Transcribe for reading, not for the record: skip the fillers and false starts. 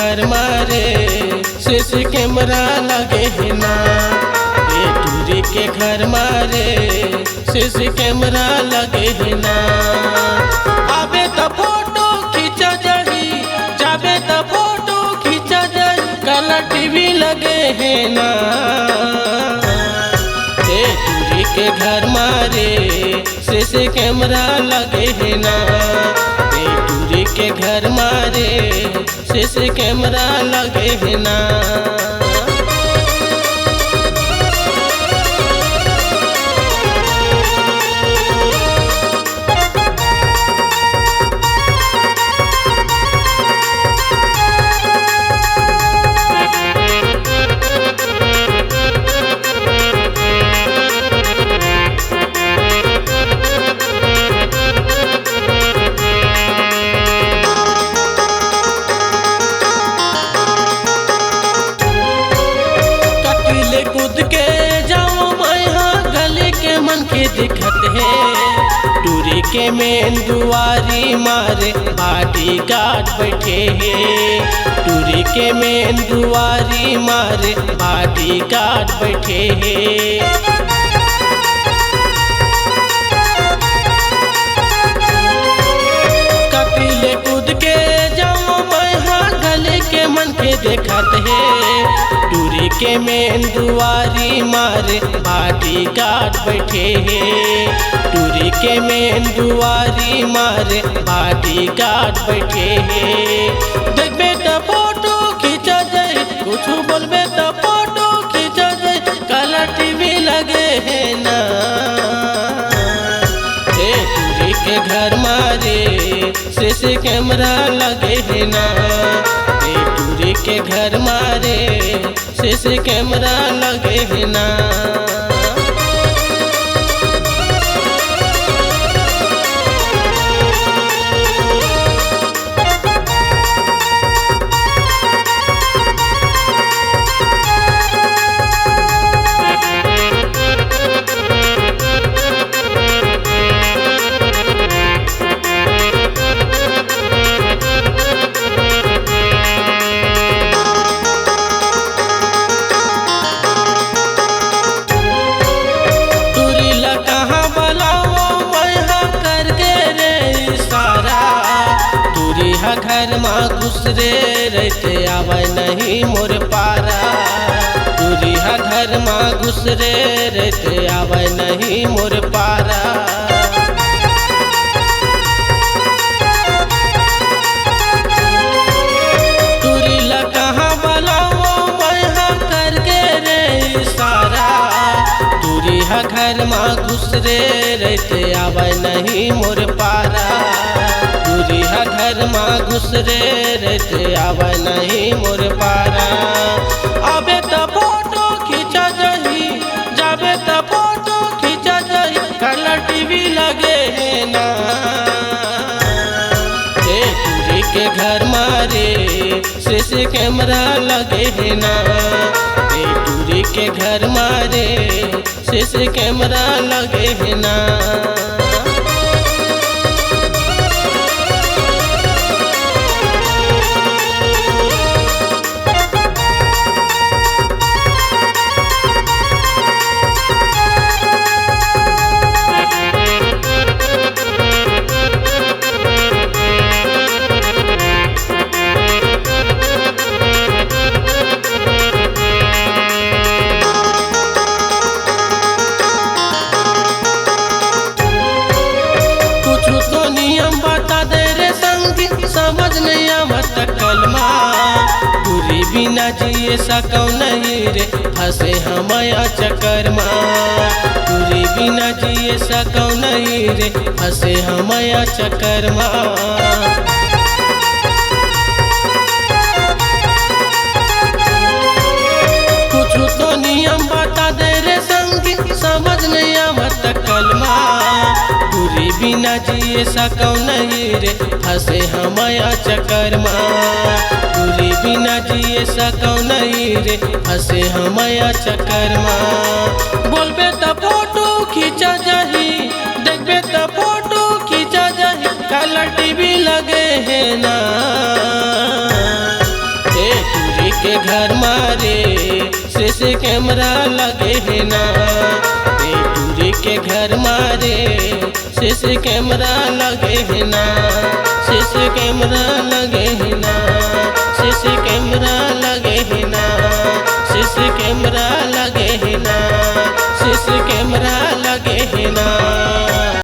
घर मारे सीसी कैमरा लगे है ना। टूरी के घर मारे सीसी कैमरा लगे है ना। आबे तो फोटो खींचा जाही, जाबे तो फोटो खींचा जाही, कलर टीवी लगे है ना। टूरी के घर मारे सीसी कैमरा लगे है ना। टूरी के घर मारे सीसी कैमरा लगे है ना। कूद के जाओ मैं गले के मन के दिखत है। टूरी के मेन दुआरी मारे बॉडी गार्ड बैठे है। टूरी के मेन दुआरी मारे बॉडी गार्ड बैठे है। कपिले कूद के जाओ मैं गले के मन के देखत है। टूरी के मेन दुआरी मारे बॉडी गार्ड बैठे है। टूरी के मेन दुआरी मारे बॉडी गार्ड बैठे है। देखबे तो फोटो खींचा जाए, कुछ बोलबे तो फोटो खींचा जाए, कलर टीवी लगे है ना। टूरी के घर मारे सीसी कैमरा लगे है ना। टूरी के घर मारे सीसी कैमरा लगे है ना। घर माँ घुस रे रहते आवे नहीं मोर पारा। टूरी घर माँ घुस रे रहते आवे नहीं मोर पारा। टूरी ला कहाँ बुलाओ मैं करके रे इशारा। टूरी घर माँ घुस रे रहते आवे नहीं मोर पारा। टूरी घर माँ घुस रे रहते आवे नहीं मोर पारा। आबे तो फोटो खींचा जाही, जाबे तो फोटो खींचा जाही, कलर टीवी लगे है ना। टूरी के घर मारे सीसी कैमरा लगे है ना। टूरी के घर मारे सीसी कैमरा लगे है ना। समझ नहीं आवत कलमा। टूरी बिना जिए सकौ नहीं रे फंसे हमया चक्कर माँ। टूरी बिना जिए सकौ नहीं रे फंसे हमया चक्कर माँ। कुछ तो नियम बता दे रे संगी, समझ नहीं आवत कलमा। टूरी बिना जिए सकौ नहीं रे फंसे हमया चक्कर माँ। टूरी बिना जिए सकौ नहीं रे फंसे हमया चक्कर माँ। बोलबे तो फोटो खींचा जाही, देखबे तो फोटो खींचा जाही, कलर टीवी लगे है ना। के घर मारे सीसी कैमरा लगे है ना, टूरी के घर मारे सीसी कैमरा लगे है ना, सीसी कैमरा लगे है ना, सीसी कैमरा लगे है ना, सीसी कैमरा लगे है ना, सीसी कैमरा लगे है ना।